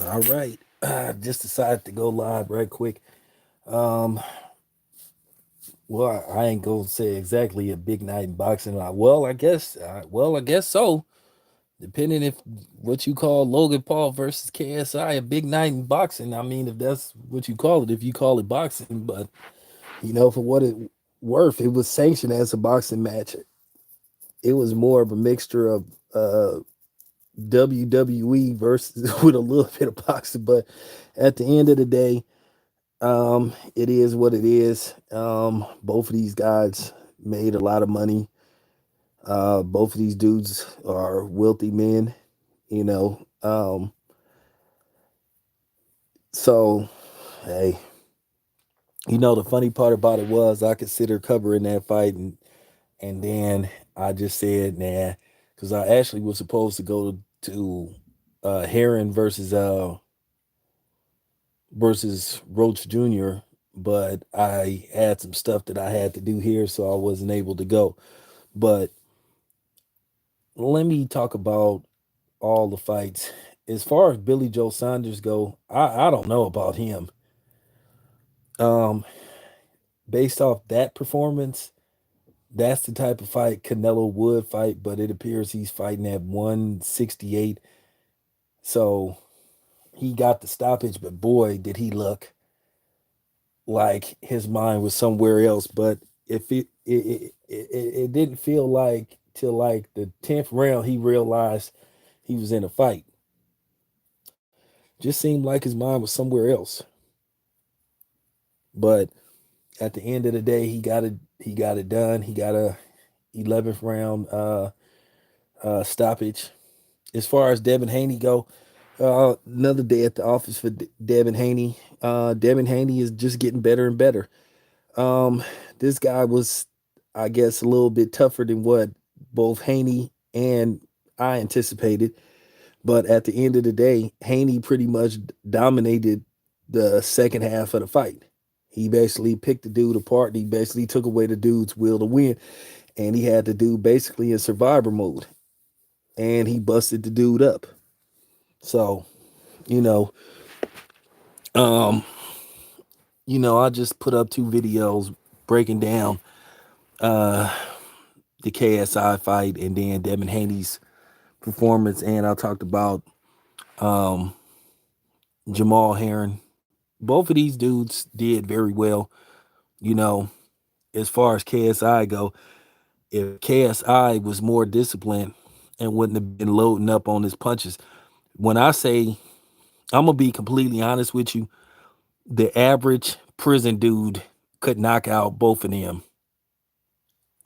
All right. Just decided to go live right quick. Um, well, I ain't gonna say exactly a big night in boxing. I guess so. Depending if what you call Logan Paul versus KSI a big night in boxing. I mean, if that's what you call it, if you call it boxing, but for what it worth, it was sanctioned as a boxing match. It was more of a mixture of WWE versus with a little bit of boxing, but at the end of the day, it is what it is. Both of these guys made a lot of money. Both of these dudes are wealthy men, you know. So hey, the funny part about it was I considered covering that fight, and then I just said nah, because I actually was supposed to go to Harring versus Roach Jr., but I had some stuff that I had to do here, so I wasn't able to go. But let me talk about all the fights. As far as Billy Joe Saunders go, I don't know about him. Um, Based off that performance, that's the type of fight Canelo would fight, but it appears he's fighting at 168. So he got the stoppage, but boy, did he look like his mind was somewhere else. But if it didn't feel like till like the 10th round he realized he was in a fight. Just seemed like his mind was somewhere else. But at the end of the day, he got it done. He got a 11th round stoppage. As far as Devin Haney go, another day at the office for Devin Haney. Devin Haney is just getting better and better. Um, this guy was, I guess, a little bit tougher than what both Haney and I anticipated. But at the end of the day, Haney pretty much dominated the second half of the fight. He basically picked the dude apart. And he basically took away the dude's will to win, and he had the dude basically in survivor mode, and he busted the dude up. So you know, um, I just put up two videos breaking down uh the KSI fight and then Devin Haney's performance, and I talked about um Jamal Harring. Both of these dudes did very well. You know, as far as KSI go, if KSI was more disciplined and wouldn't have been loading up on his punches, when I say I'm gonna be completely honest with you, the average prison dude could knock out both of them.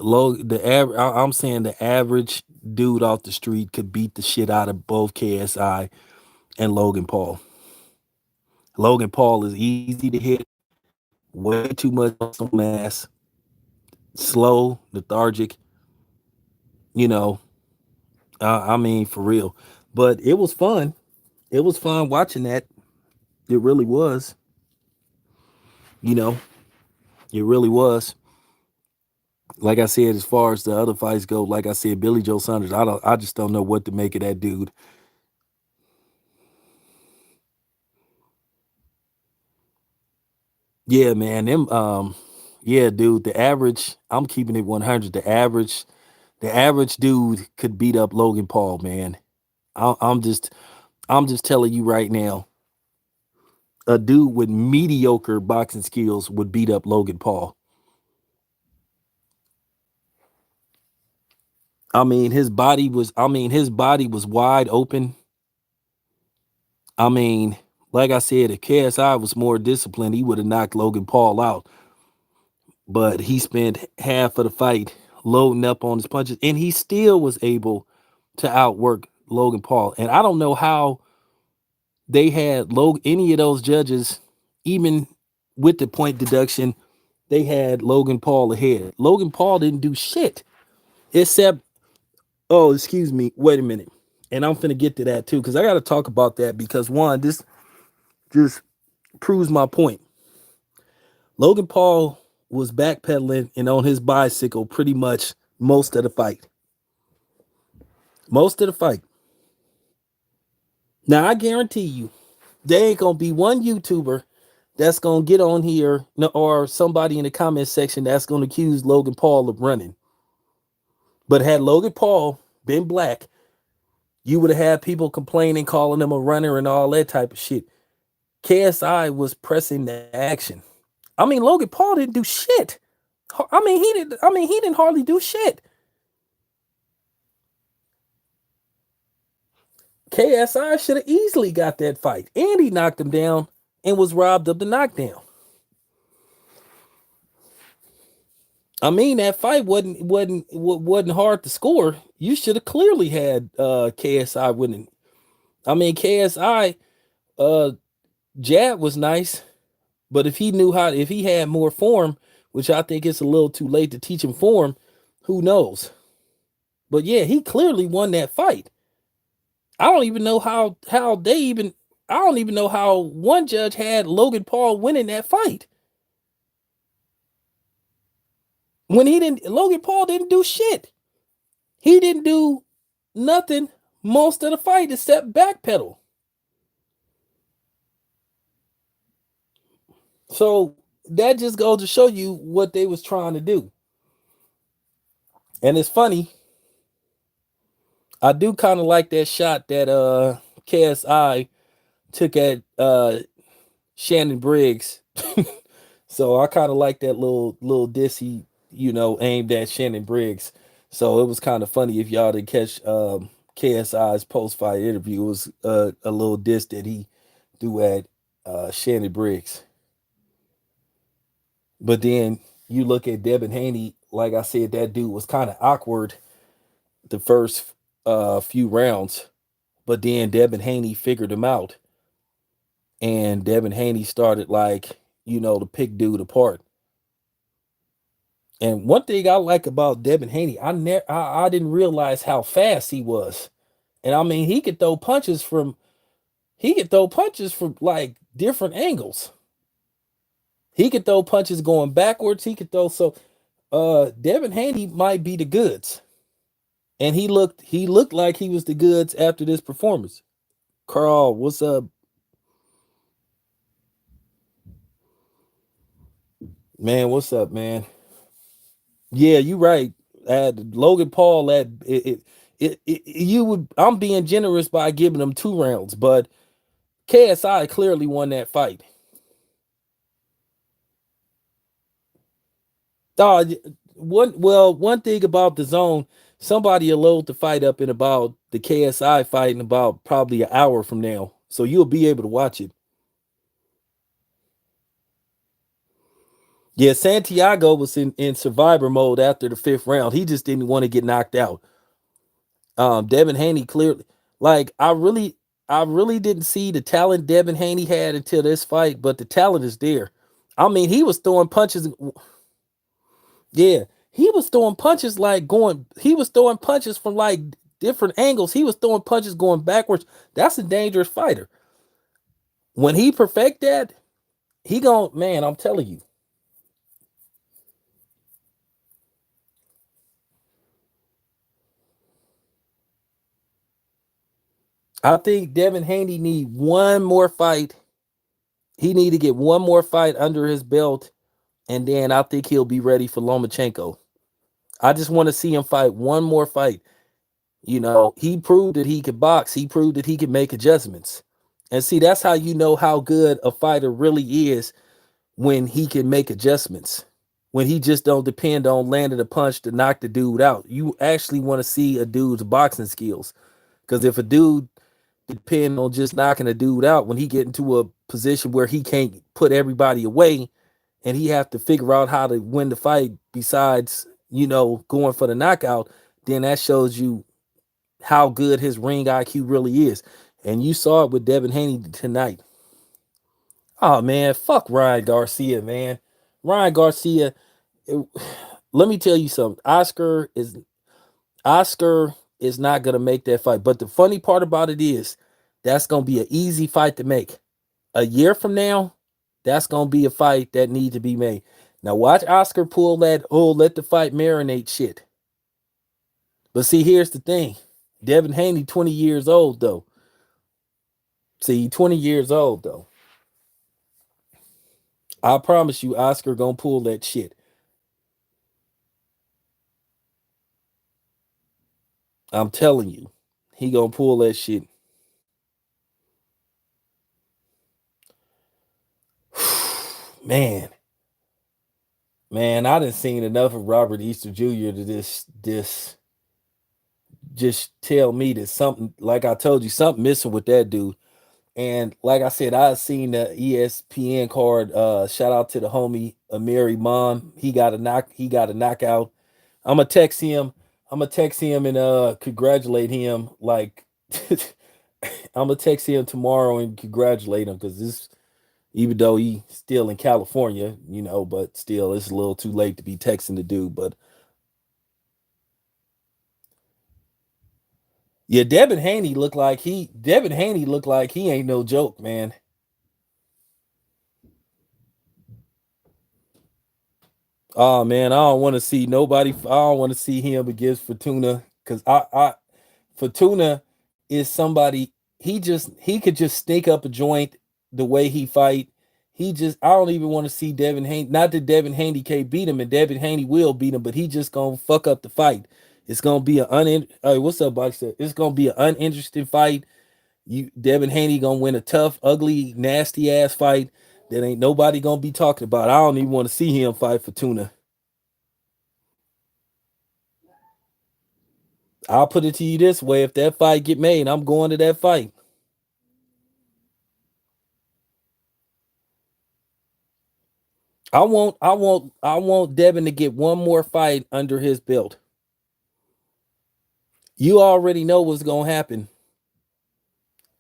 I'm saying the average dude off the street could beat the shit out of both KSI and Logan Paul. Logan Paul is easy to hit, way too much muscle mass, slow, lethargic. You know, I mean for real. But it was fun. It was fun watching that. It really was. You know, it really was. Like I said, as far as the other fights go, like I said, Billy Joe Saunders, I just don't know what to make of that dude. Yeah, man. Yeah, dude. I'm keeping it 100. The average dude could beat up Logan Paul, man. I, I'm just, I'm just telling you right now, a dude with mediocre boxing skills would beat up Logan Paul. I mean, his body was wide open. I mean, like I said, if KSI was more disciplined, he would have knocked Logan Paul out. But he spent half of the fight loading up on his punches, and he still was able to outwork Logan Paul. And I don't know how they had any of those judges, even with the point deduction, they had Logan Paul ahead. Logan Paul didn't do shit except, oh, excuse me, wait a minute. And I'm finna get to that too, because I got to talk about that because one, this just proves my point. Logan Paul was backpedaling and on his bicycle pretty much most of the fight. Most of the fight. Now I guarantee you. There ain't gonna be one YouTuber that's gonna get on here or somebody in the comment section that's gonna accuse Logan Paul of running. But had Logan Paul been black, you would have had people complaining, calling him a runner and all that type of shit. KSI was pressing the action. I mean, Logan Paul didn't do shit. He didn't hardly do shit. KSI should have easily got that fight, and he knocked him down and was robbed of the knockdown. I mean, that fight wasn't hard to score. You should have clearly had KSI winning. I mean, KSI uh jab was nice, but if he had more form, which I think it's a little too late to teach him form, who knows? But yeah, he clearly won that fight. I don't even know how they even I don't even know how one judge had Logan Paul winning that fight. When he didn't Logan Paul didn't do shit. He didn't do nothing most of the fight except backpedal. So that just goes to show you what they was trying to do. And it's funny, I do kind of like that shot that KSI took at Shannon Briggs. So I kind of like that little diss he, aimed at Shannon Briggs. So it was kind of funny if y'all didn't catch KSI's post fight interview. It was a little diss that he threw at Shannon Briggs. But then you look at Devin Haney, like I said, that dude was kind of awkward the first few rounds. But then Devin Haney figured him out. And Devin Haney started to pick dude apart. And one thing I like about Devin Haney, I didn't realize how fast he was. And I mean, he could throw punches from like different angles. He could throw punches going backwards. He could throw so Devin Haney might be the goods. And he looked like he was the goods after this performance. Carl, what's up? Man, what's up, man? Yeah, you right. Logan Paul you would I'm being generous by giving him 2 rounds, but KSI clearly won that fight. Uh, one thing about the zone, somebody will load the fight up in about the KSI fight in about probably an hour from now. So you'll be able to watch it. Yeah, Santiago was in survivor mode after the 5th round. He just didn't want to get knocked out. Devin Haney clearly I really didn't see the talent Devin Haney had until this fight, but the talent is there. I mean, he was throwing punches. Yeah, he was throwing punches from like different angles. He was throwing punches going backwards. That's a dangerous fighter. When he perfect that, man, I'm telling you. I think Devin Haney need one more fight. He need to get one more fight under his belt, and then I think he'll be ready for Lomachenko. I just want to see him fight one more fight. He proved that he could box. He proved that he could make adjustments. And see, that's how you know how good a fighter really is when he can make adjustments. When he just don't depend on landing a punch to knock the dude out. You actually want to see a dude's boxing skills. Because if a dude depend on just knocking a dude out, when he get into a position where he can't put everybody away and he have to figure out how to win the fight besides, going for the knockout, then that shows you how good his ring IQ really is. And you saw it with Devin Haney tonight. Oh man, fuck Ryan Garcia, man. Ryan Garcia, it- let me tell you something. Oscar is not gonna make that fight. But the funny part about it is that's gonna be an easy fight to make. A year from now, that's gonna be a fight that needs to be made. Now watch Oscar pull that let the fight marinate shit. But see, here's the thing. Devin Haney, 20 years old though. See, 20 years old though. I promise you, Oscar gonna pull that shit. I'm telling you, he gonna pull that shit. man, man, I done seen enough of Robert Easter Jr. to this just tell me that something, like I told you, something missing with that dude. And like I said, I seen the ESPN card. Shout out to the homie Amiri Mom. He got a knockout. I'm gonna text him. I'm gonna text him and congratulate him. Like I'm gonna text him tomorrow and congratulate him because this, even though he still in California, but still it's a little too late to be texting the dude. But yeah, Devin Haney looked like he ain't no joke, man. Oh man, I don't want to see nobody. I don't want to see him against Fortuna because Fortuna is somebody. He could just stake up a joint the way he fight. I don't even want to see Devin Haney. Not that Devin Haney can't beat him, and Devin Haney will beat him, but he just gonna fuck up the fight. It's gonna be Hey, what's up, Boxer? It's gonna be an uninteresting fight. Devin Haney gonna win a tough, ugly, nasty ass fight that ain't nobody gonna be talking about. I don't even want to see him fight Fortuna. I'll put it to you this way: if that fight get made, I'm going to that fight. I want Devin to get one more fight under his belt. You already know what's gonna happen.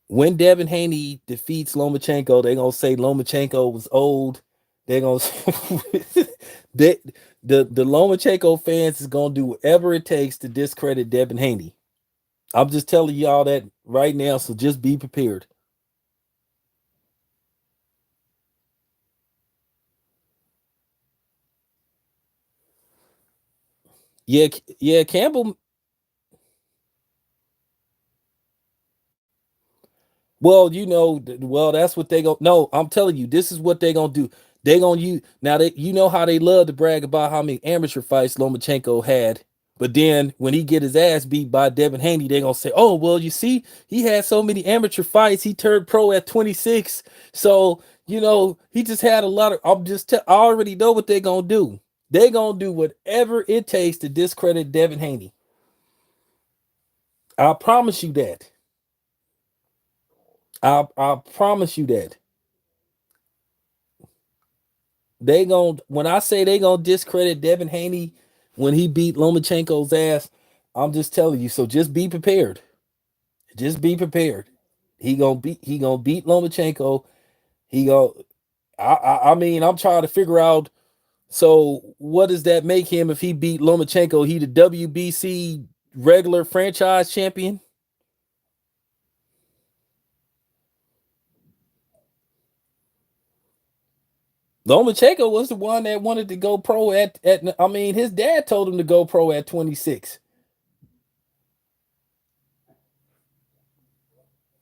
When Devin Haney defeats Lomachenko, they're gonna say Lomachenko was old. They're gonna they, the Lomachenko fans is gonna do whatever it takes to discredit Devin Haney. I'm just telling y'all that right now, so just be prepared. Yeah, yeah, Campbell. Well, that's what they go. No, I'm telling you, this is what they gonna do. They gonna use now. You know how they love to brag about how many amateur fights Lomachenko had, but then when he get his ass beat by Devin Haney, they gonna say, "Oh, well, you see, he had so many amateur fights. He turned pro at 26, so he just had a lot of." I already know what they gonna do. They gonna do whatever it takes to discredit Devin Haney. I promise you that. I promise you that. When I say they gonna discredit Devin Haney when he beat Lomachenko's ass, I'm just telling you. So just be prepared. Just be prepared. He gonna beat Lomachenko. He go. I mean, I'm trying to figure out. So what does that make him if he beat Lomachenko? He the WBC regular franchise champion. Lomachenko was the one that wanted to go pro at. I mean, his dad told him to go pro at 26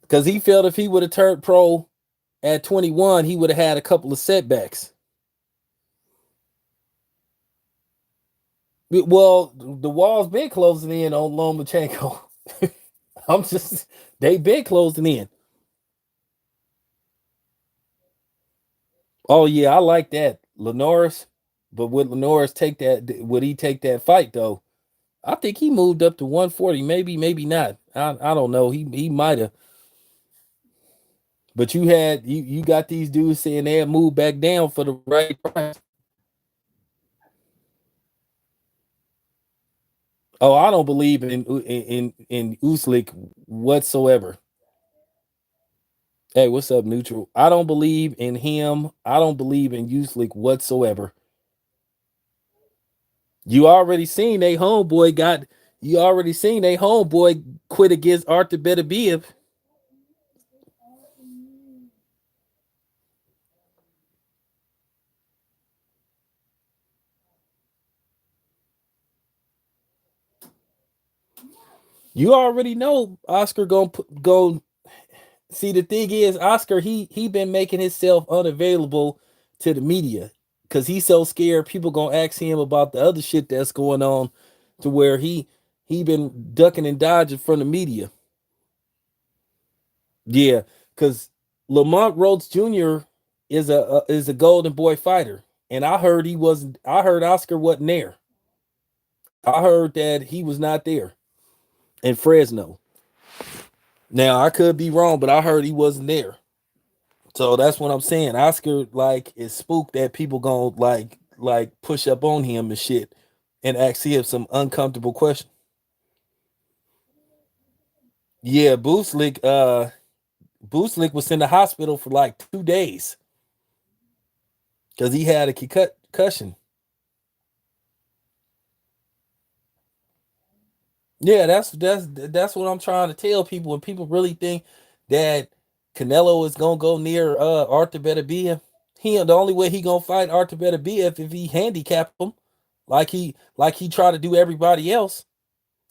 because he felt if he would have turned pro at 21, he would have had a couple of setbacks. Well, the wall's been closing in on Lomachenko. I'm just they been closing in. Oh yeah, I like that. Lenoris, but would he take that fight though? I think he moved up to 140, maybe not. I don't know. He might have. But you got these dudes saying they had moved back down for the right price. Oh, I don't believe in Uslik whatsoever. Hey, what's up, neutral? I don't believe in him. I don't believe in Uslik whatsoever. You already seen they homeboy got. You already seen they homeboy quit against Arthur Beterbiev. You already know Oscar gonna go. See, the thing is, Oscar, he been making himself unavailable to the media because he's so scared people gonna ask him about the other shit that's going on, to where he been ducking and dodging from the media. Yeah, because Lamont Rhodes Jr. is a Golden Boy fighter, and I heard he wasn't. I heard Oscar wasn't there. I heard that he was not there in Fresno. Now I could be wrong, but I heard he wasn't there. So that's what I'm saying. Oscar like is spooked that people gonna like push up on him and shit and ask him some uncomfortable questions. Yeah, Booslick was in the hospital for like 2 days because he had a concussion. Yeah, that's what I'm trying to tell people. When people really think that Canelo is gonna go near Arthur Beterbiev, the only way he gonna fight Arthur Beterbiev if he handicap him, like he try to do everybody else.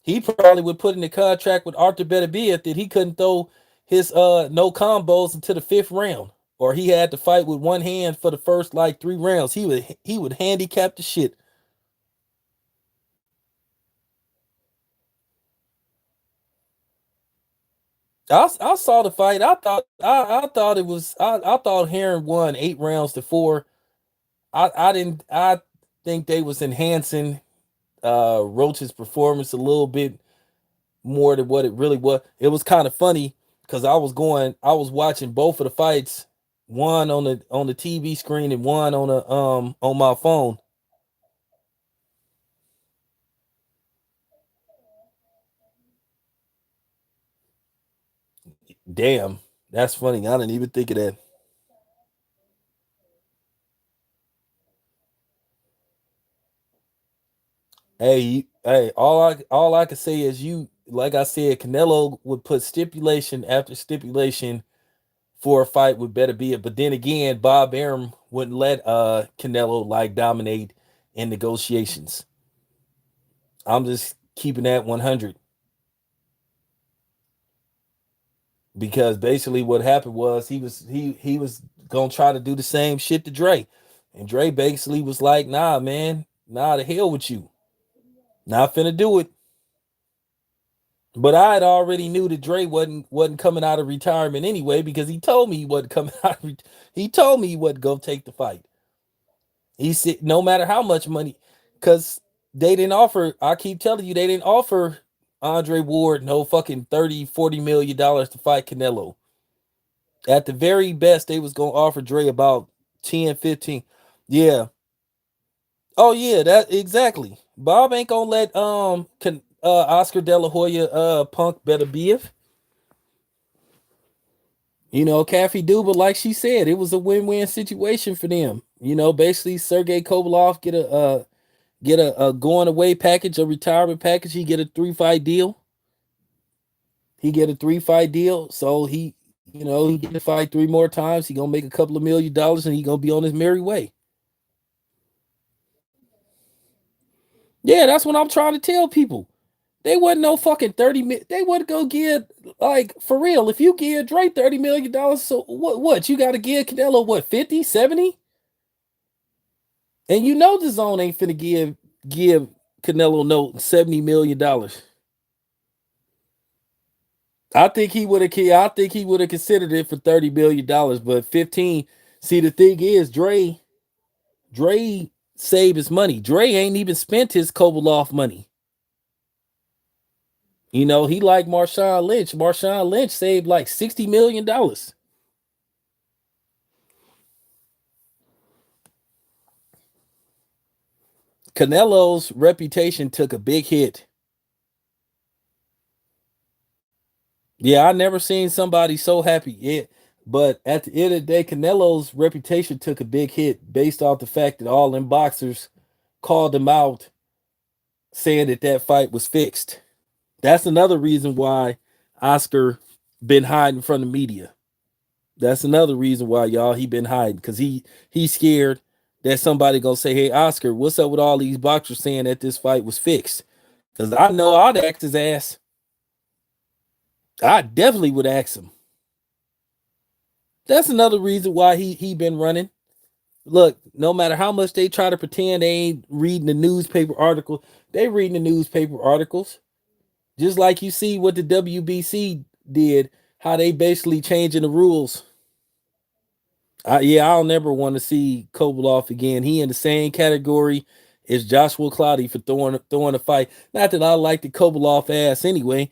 He probably would put in the contract with Arthur Beterbiev that he couldn't throw his no combos into the fifth round, or he had to fight with one hand for the first like 3 rounds. He would handicap the shit. I saw the fight. I thought it was I thought Harring won 8 rounds to 4. I didn't I think they was enhancing Roach's performance a little bit more than what it really was. It was kind of funny because I was watching both of the fights, one on the TV screen and one on my phone. Damn, that's funny. I didn't even think of that. Hey, all I can say is you like I said, Canelo would put stipulation after stipulation for a fight with Better Be It. But then again, Bob Arum wouldn't let Canelo like dominate in negotiations. I'm just keeping that 100 because basically what happened was he was gonna try to do the same shit to Dre, and Dre basically was like, "Nah, man, nah, the hell with you, not finna do it." But I had already knew that Dre wasn't coming out of retirement anyway because he told me he wasn't coming out. He told me he wasn't gonna take the fight. He said no matter how much money, because they didn't offer. I keep telling you, they didn't offer Andre Ward no fucking 30-40 million dollars to fight Canelo. At the very best, they was gonna offer Dre about 10, 15. Yeah. Oh yeah, that exactly. Bob ain't gonna let Oscar De La Hoya punk better be if. Kathy Duba, like she said, it was a win-win situation for them. Basically Sergey Kovalov get a going away package, a retirement package. He get a 3 fight deal. He get a 3 fight deal. So he get to fight 3 more times. He gonna make a couple of $1 million and he gonna be on his merry way. Yeah, that's what I'm trying to tell people. They wasn't no fucking 30 million. They wouldn't go give like for real. If you give Dre $30 million, so what you gotta give Canelo what 50, 70? And the zone ain't finna give Canelo no $70 million. I think he would have considered it for $30 million, but 15. See, the thing is, Dre saved his money. Dre ain't even spent his Kovalov money. He like Marshawn Lynch. Marshawn Lynch saved like $60 million. Canelo's reputation took a big hit. Yeah, I never seen somebody so happy. Yeah, but at the end of the day, Canelo's reputation took a big hit based off the fact that all them boxers called him out saying that fight was fixed. That's another reason why Oscar been hiding from the media. That's another reason why y'all he been hiding because he's scared that somebody gonna say, "Hey Oscar, what's up with all these boxers saying that this fight was fixed?" Because I know I'd ask his ass. I definitely would ask him. That's another reason why he been running. Look, no matter how much they try to pretend they ain't reading the newspaper article, they reading the newspaper articles. Just like you see what the WBC did, how they basically changing the rules. Yeah, I'll never want to see Kovalov again. He in the same category as Joshua Cloudy for throwing a fight. Not that I like the Kovalov ass anyway.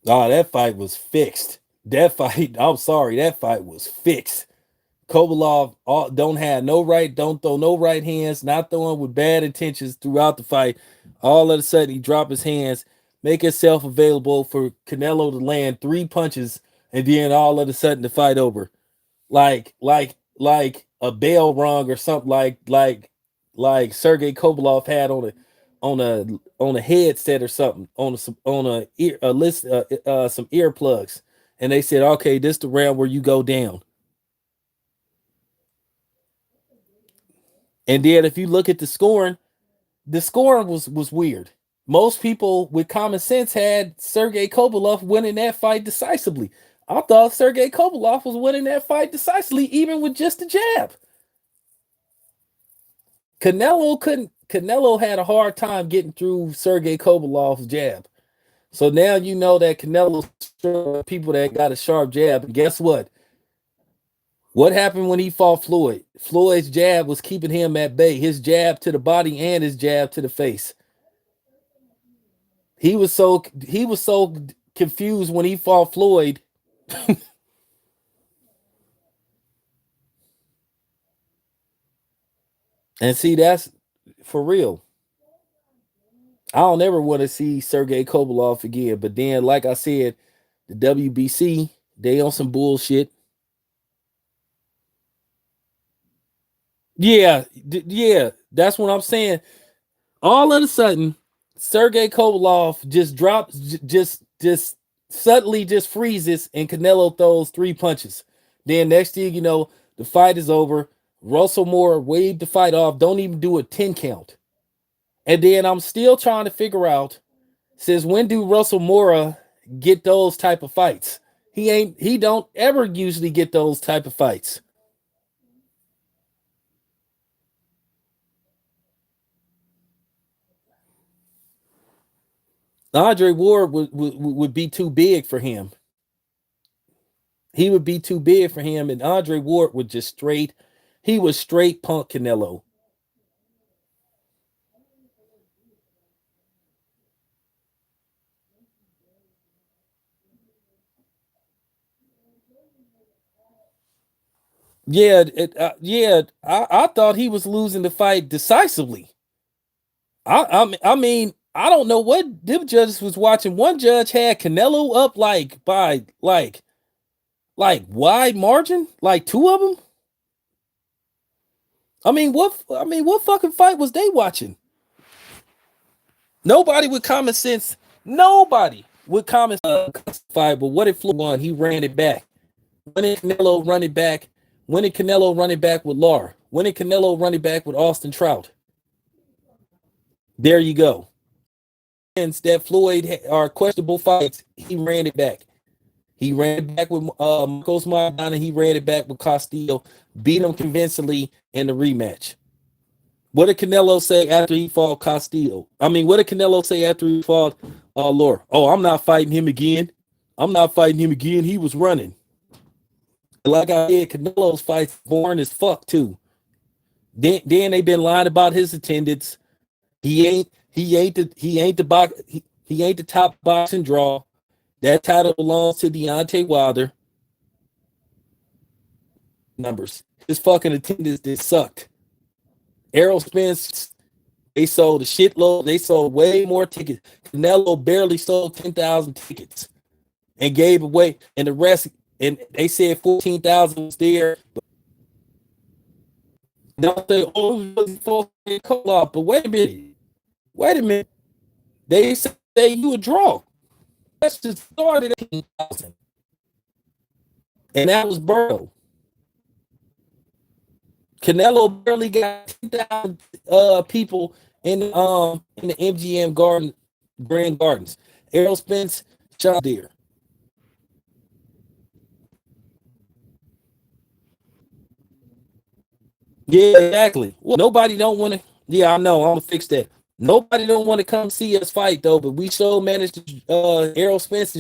Oh, that fight was fixed. That fight, I'm sorry, that fight was fixed. Kovalov don't have no right, don't throw no right hands, not throwing with bad intentions throughout the fight. All of a sudden, he drop his hands, make himself available for Canelo to land three punches, and then all of a sudden the fight over. Like a bell rung or something like Sergey Kovalov had on a on a headset or something on a ear a list some earplugs, and they said, okay, this the round where you go down. And then if you look at the scoring was weird. Most people with common sense had Sergey Kovalev winning that fight decisively. I thought Sergey Kovalev was winning that fight decisively, even with just a jab. Canelo had a hard time getting through Sergey Kovalev's jab. So now you know that Canelo's people that got a sharp jab. And guess what? What happened when he fought Floyd? Floyd's jab was keeping him at bay. His jab to the body and his jab to the face. He was so confused when he fought Floyd. And see, that's for real. I don't ever want to see Sergey Kovalov again. But then, like I said, the WBC, they on some bullshit. Yeah, that's what I'm saying. All of a sudden, Sergey Kovalov just drops, just suddenly just freezes, and Canelo throws three punches. Then next thing you know, the fight is over. Russell Moore waved the fight off. Don't even do a 10 count. And then I'm still trying to figure out since when do Russell Moore get those type of fights? He don't ever usually get those type of fights. Andre Ward would be too big for him. He would be too big for him, and Andre Ward would just straight. He was straight punk Canelo. I thought he was losing the fight decisively. I mean, I don't know what them judges was watching. One judge had Canelo up like by like wide margin, like two of them. I mean, what fucking fight was they watching? Nobody with common sense. Nobody with common fight. But what if Floyd won? He ran it back. When did Canelo run it back? When did Canelo run it back with Lar? When did Canelo run it back with Austin Trout? There you go. And that Floyd are questionable fights. He ran it back. He ran it back with Marcos Maidana. He ran it back with Castillo. Beat him convincingly in the rematch. What did Canelo say after he fought Castillo? I mean, what did Canelo say after he fought Lore? Oh, I'm not fighting him again. I'm not fighting him again. He was running. Like I said, Canelo's fights boring as fuck too. Then they been lying about his attendance. He ain't the top boxing draw. That title belongs to Deontay Wilder. Numbers. His fucking attendance did sucked. Errol Spence, they sold a shitload. They sold way more tickets. Canelo barely sold 10,000 tickets and gave away, and the rest, and they said 14,000 was there. Don't say, oh, but wait a minute. Wait a minute. They say you a draw. That's just started at 18,000. And that was Burrow. Canelo barely got 10,000 people in the MGM Grand Gardens. Errol Spence shot deer. Yeah, exactly. Well, nobody don't want to. Yeah, I know. I'm gonna fix that. Nobody don't want to come see us fight though, but we sure managed to. Errol Spence